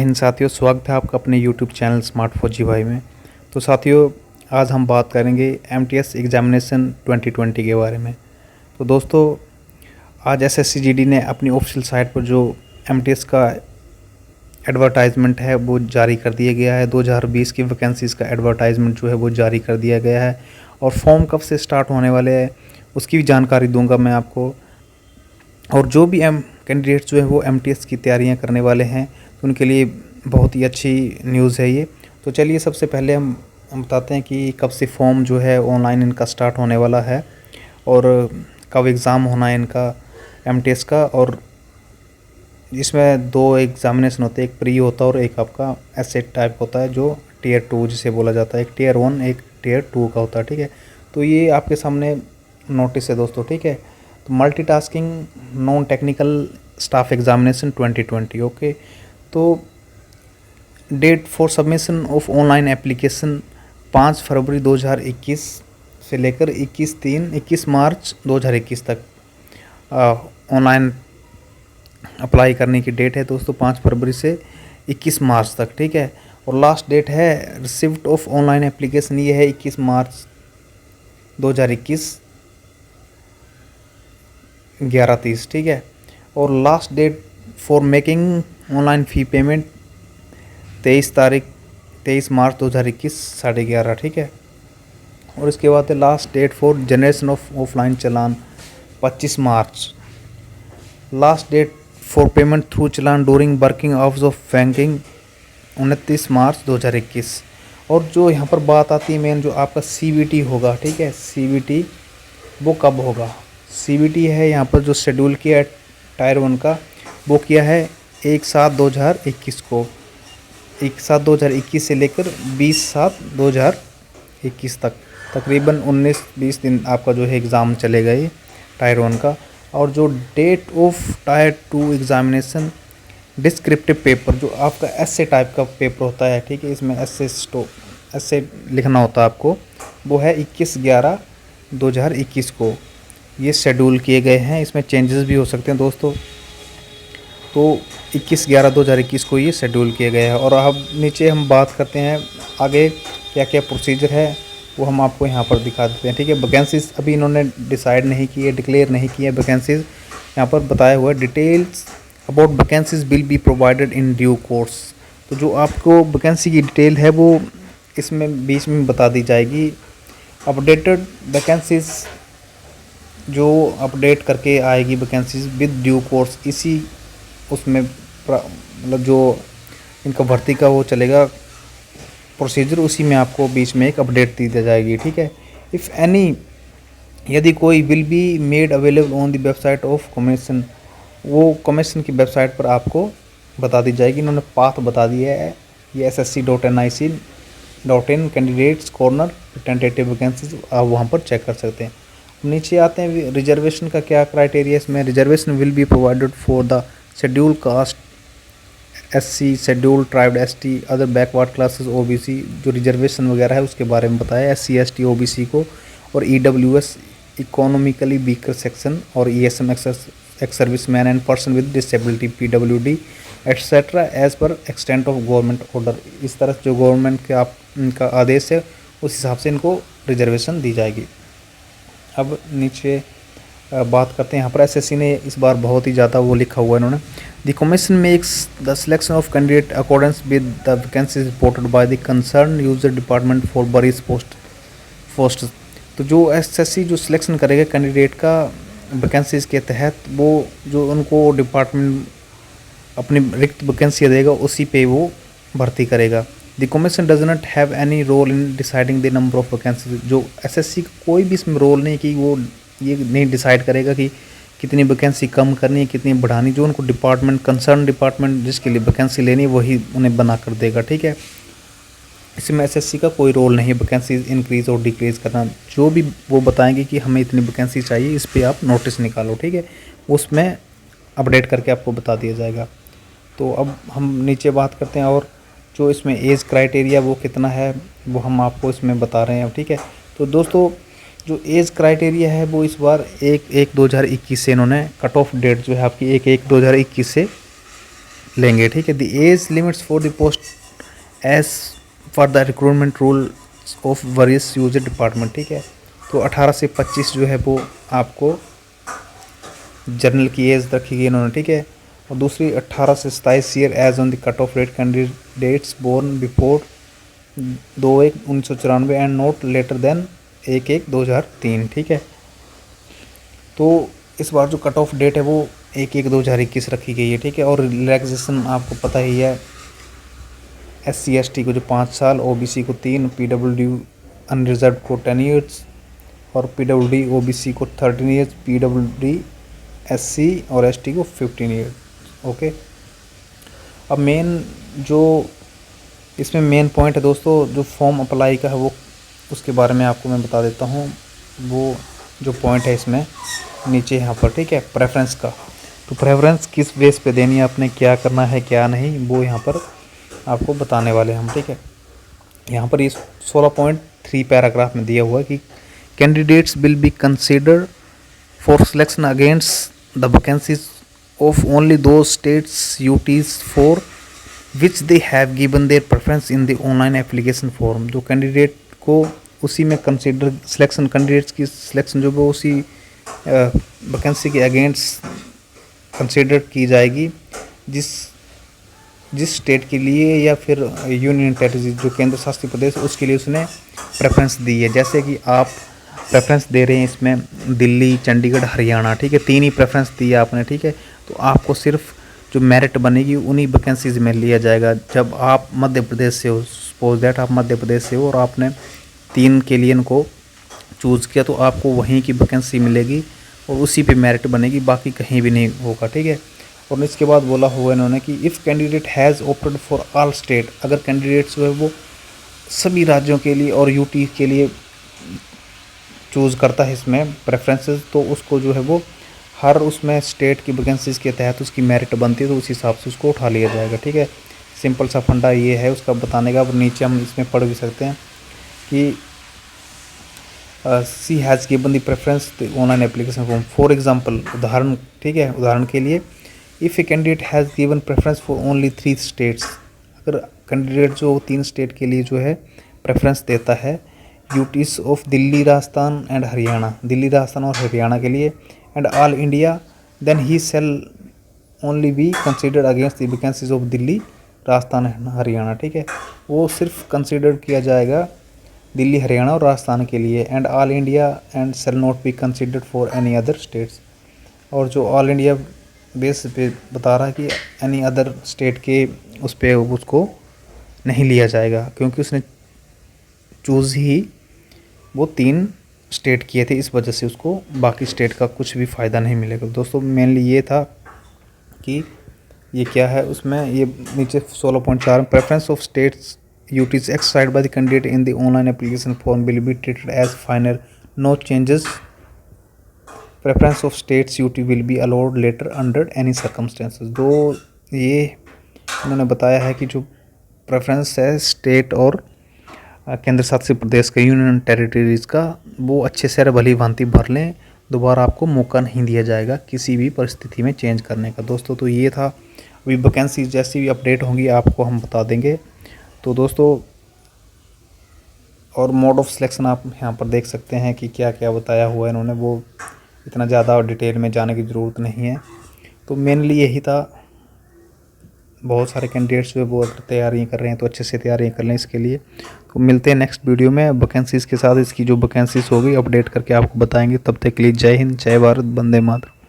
हिंद साथियों, स्वागत है आपका अपने यूट्यूब चैनल स्मार्ट फौजी भाई में। तो साथियों, आज हम बात करेंगे एमटीएस एग्जामिनेशन 2020 के बारे में। तो दोस्तों, आज एसएससी-जीडी ने अपनी ऑफिशियल साइट पर जो एमटीएस का एडवर्टाइजमेंट है वो जारी कर दिया गया है। 2020 की वैकेंसीज़ का एडवर्टाइजमेंट जो है वो जारी कर दिया गया है और फॉर्म कब से स्टार्ट होने वाले हैं उसकी भी जानकारी दूंगा मैं आपको। और जो भी कैंडिडेट्स जो है वो एमटीएस की तैयारियां करने वाले हैं तो उनके लिए बहुत ही अच्छी न्यूज़ है ये। तो चलिए, सबसे पहले हम बताते हैं कि कब से फॉर्म जो है ऑनलाइन इनका स्टार्ट होने वाला है और कब एग्ज़ाम होना है इनका एमटीएस का। और इसमें दो एग्ज़ामिनेशन होते हैं, एक प्री होता है और एक आपका ऐसे टाइप होता है जो टियर 2 जिसे बोला जाता है। एक टियर 1 एक टियर 2 का होता है, ठीक है। तो ये आपके सामने नोटिस है दोस्तों, ठीक है। तो multitasking non technical staff examination 2020, okay. तो date for submission of online application 5 फरवरी 2021 से लेकर 21 मार्च 2021 तक ऑनलाइन अप्लाई करने की डेट है दोस्तों, 5 फरवरी से 21 मार्च तक, ठीक है। और लास्ट डेट है रिसिप्ट ऑफ ऑनलाइन एप्लीकेशन, ये है 21 मार्च 2021 11:30, ठीक है। और last date for making online fee payment 23 March 2021 11:30, ठीक है। और इसके बाद है last date for generation of offline challan 25 March. Last date for payment through challan during working hours of banking 29 March 2021। और जो यहाँ पर बात आती है मेन, जो आपका सीबीटी होगा, ठीक है, सीबीटी वो कब होगा। सीबीटी है यहाँ पर जो शेड्यूल किया है टायर 1 का, वो किया है 1/7/2021 को। 1/7/2021 से लेकर 20/7/2021 तक, तकरीबन 19-20 दिन आपका जो है एग्ज़ाम चलेगा ये टायर 1 का। और जो date of tier 2 examination descriptive paper, जो आपका ऐसे टाइप का पेपर होता है, ठीक है, इसमें ऐसे लिखना होता है आपको, वो है 21/11/2021 को ये शेड्यूल किए गए हैं। इसमें चेंजेस भी हो सकते हैं दोस्तों। तो 21/11/2021 को ये शेड्यूल किए गए हैं। और अब नीचे हम बात करते हैं आगे क्या क्या प्रोसीजर है, वो हम आपको यहाँ पर दिखा देते हैं, ठीक है। वैकेंसीज अभी इन्होंने डिसाइड नहीं की है, डिक्लेयर नहीं की है वैकेंसीज, यहाँ पर बताया हुआ है details about vacancies will be provided in due course. तो जो आपको वैकेंसी की डिटेल है वो इसमें बीच में बता दी जाएगी। अपडेटेड वैकेंसीज जो अपडेट करके आएगी वैकेंसीज विद ड्यू कोर्स, इसी उसमें मतलब जो इनका भर्ती का वो चलेगा प्रोसीजर, उसी में आपको बीच में एक अपडेट दी जाएगी, ठीक है। इफ़ एनी, यदि कोई will be made available on the website of commission, वो कमीशन की वेबसाइट पर आपको बता दी जाएगी। इन्होंने पाथ बता दिया है, ये ssc.nic.in candidates corner tentative vacancies, आप वहाँ पर चेक कर सकते हैं। नीचे आते हैं रिजर्वेशन का क्या क्राइटेरिया इसमें। Reservation will be provided for the schedule caste, SC, schedule tribe, ST, other backward classes, OBC, जो रिजर्वेशन वगैरह है उसके बारे में बताया एससी, एसटी, ओबीसी को। और ईडब्ल्यूएस, इकोनॉमिकली वीकर सेक्शन, और ESM, ex serviceman and person with disability, PWD etcetera, as per extent of government order. इस तरह जो गवर्नमेंट के इनका आदेश है उस हिसाब से इनको रिजर्वेशन दी जाएगी। अब नीचे बात करते हैं, यहाँ पर एसएससी ने इस बार बहुत ही ज़्यादा वो लिखा हुआ है इन्होंने। The commission makes the selection of candidate accordance with the vacancies reported by the concern user department for various post. तो जो एसएससी जो सिलेक्शन करेगा कैंडिडेट का वैकेंसीज के तहत, वो जो उनको डिपार्टमेंट अपनी रिक्त वैकेंसी देगा उसी पे वो भर्ती करेगा। The commission does not have any role in deciding the number of vacancies. जो एसएससी का कोई भी इसमें रोल नहीं कि वो ये नहीं डिसाइड करेगा कि कितनी वैकेंसी कम करनी है, कितनी बढ़ानी। जो उनको कंसर्न डिपार्टमेंट जिसके लिए वैकेंसी लेनी है वही उन्हें बना कर देगा, ठीक है। इसमें एसएससी का कोई रोल नहीं है वैकेंसी इंक्रीज़ और डिक्रीज़ करना। जो भी वो बताएंगे कि हमें इतनी वैकेंसी चाहिए, इस पर आप नोटिस निकालो, ठीक है, उसमें अपडेट करके आपको बता दिया जाएगा। तो अब हम नीचे बात करते हैं, और जो इसमें एज क्राइटेरिया वो कितना है वो हम आपको इसमें बता रहे हैं, ठीक है। तो दोस्तों, जो एज क्राइटेरिया है वो इस बार 1/1/2021 से इन्होंने कट ऑफ डेट जो है आपकी 1/1/2021 से लेंगे, ठीक है। The age limits for the post as for the recruitment rule of various user department, ठीक है। तो 18 से 25 जो है वो आपको जनरल की एज रखी गई इन्होंने, ठीक है। और दूसरी 18 से 27 year age on the cut off rate candidates born before 2/1/1994 and not later than 1/1/2003, ठीक है। तो इस बार जो कट ऑफ डेट है वो 1/1/2021 रखी गई है, ठीक है। और रिलैक्सेशन आपको पता ही है, SC/ST को जो 5 साल, OBC को 3, PWD अनरिजर्व को 10 ईयर्स और PWD OBC को 13 ईयर्स, PWD SC और ST को 15 ईयर्स, ओके। अब मेन जो इसमें मेन पॉइंट है दोस्तों, जो फॉर्म अप्लाई का है वो उसके बारे में आपको मैं बता देता हूँ। वो जो पॉइंट है इसमें नीचे यहाँ पर, ठीक है, प्रेफरेंस का। तो प्रेफरेंस किस बेस पे देनी है, आपने क्या करना है क्या नहीं, वो यहाँ पर आपको बताने वाले हैं हम, ठीक है। यहाँ पर ये 16.3 पैराग्राफ में दिया हुआ है कि candidates will be considered for selection against the vacancies of only those states UTs for which they have given their preference in the online application form. जो कैंडिडेट को उसी में कंसिडर सिलेक्शन, कैंडिडेट्स की सिलेक्शन जो वो उसी vacancy के against consider की जाएगी जिस स्टेट के लिए या फिर यूनियन टेरिटरी जो केंद्र शासित प्रदेश उसके लिए उसने प्रेफरेंस दी है। जैसे कि आप प्रेफरेंस दे रहे हैं इसमें दिल्ली, चंडीगढ़, हरियाणा, ठीक है, 3 ही प्रेफरेंस दिया आपने, ठीक है। तो आपको सिर्फ जो मेरिट बनेगी उन्हीं वैकेंसीज में लिया जाएगा। जब आप मध्य प्रदेश से हो, सपोज दैट आप मध्य प्रदेश से हो और आपने 3 के लिए इनको चूज़ किया, तो आपको वहीं की वैकेंसी मिलेगी और उसी पे मेरिट बनेगी, बाकी कहीं भी नहीं होगा, ठीक है। और इसके बाद बोला हुआ इन्होंने कि if candidate has opted for all state, अगर कैंडिडेट्स जो है वो सभी राज्यों के लिए और यूटी के लिए चूज़ करता है इसमें प्रेफरेंसेस, तो उसको जो है वो हर उसमें स्टेट की वैकेंसीज़ के तहत उसकी मेरिट बनती है, तो उस हिसाब से उसको उठा लिया जाएगा, ठीक है। सिंपल सा फंडा ये है उसका बताने का। अब नीचे हम इसमें पढ़ भी सकते हैं कि she has given the preference online application form for example, उदाहरण, ठीक है, उदाहरण के लिए if a candidate has given preference for only 3 states, अगर कैंडिडेट जो 3 स्टेट के लिए जो है प्रेफरेंस देता है, UTs of Delhi, Rajasthan and Haryana, Delhi, Rajasthan और हरियाणा के लिए, and all India, then he shall only be considered against the vacancies of Delhi, Rajasthan and Haryana, ठीक है। वो सिर्फ कंसिडर किया जाएगा दिल्ली, हरियाणा और राजस्थान के लिए, and all India and shall not be considered for any other states. और जो ऑल इंडिया बेस पे बता रहा है कि एनी अदर स्टेट के उस पर उसको नहीं लिया जाएगा, क्योंकि उसने चूज़ ही वो 3 स्टेट किए थे, इस वजह से उसको बाकी स्टेट का कुछ भी फ़ायदा नहीं मिलेगा। दोस्तों मेनली ये था कि ये क्या है उसमें, ये नीचे 16.4 preference of states UTs exercise by the candidate in the online application form will be treated as final, no changes, preference of states UT will be allowed later under any circumstances. दो ये उन्होंने बताया है कि जो preference है state और केंद्र शासित प्रदेश का, यूनियन टेरिटरीज का, वो अच्छे से भली भांति भर लें, दोबारा आपको मौका नहीं दिया जाएगा किसी भी परिस्थिति में चेंज करने का। दोस्तों तो ये था, अभी वैकेंसी जैसी भी अपडेट होंगी आपको हम बता देंगे। तो दोस्तों और मोड ऑफ सिलेक्शन आप यहाँ पर देख सकते हैं कि क्या क्या बताया हुआ है इन्होंने, वो इतना ज़्यादा डिटेल में जाने की ज़रूरत नहीं है। तो मेनली यही था, बहुत सारे कैंडिडेट्स जो है वो तैयारी कर रहे हैं, तो अच्छे से तैयारी कर लें इसके लिए। तो मिलते हैं नेक्स्ट वीडियो में वैकेंसीज़ के साथ, इसकी जो वैकेंसीज़ होगी अपडेट करके आपको बताएंगे। तब तक के लिए जय हिंद, जय भारत, वंदे मातरम।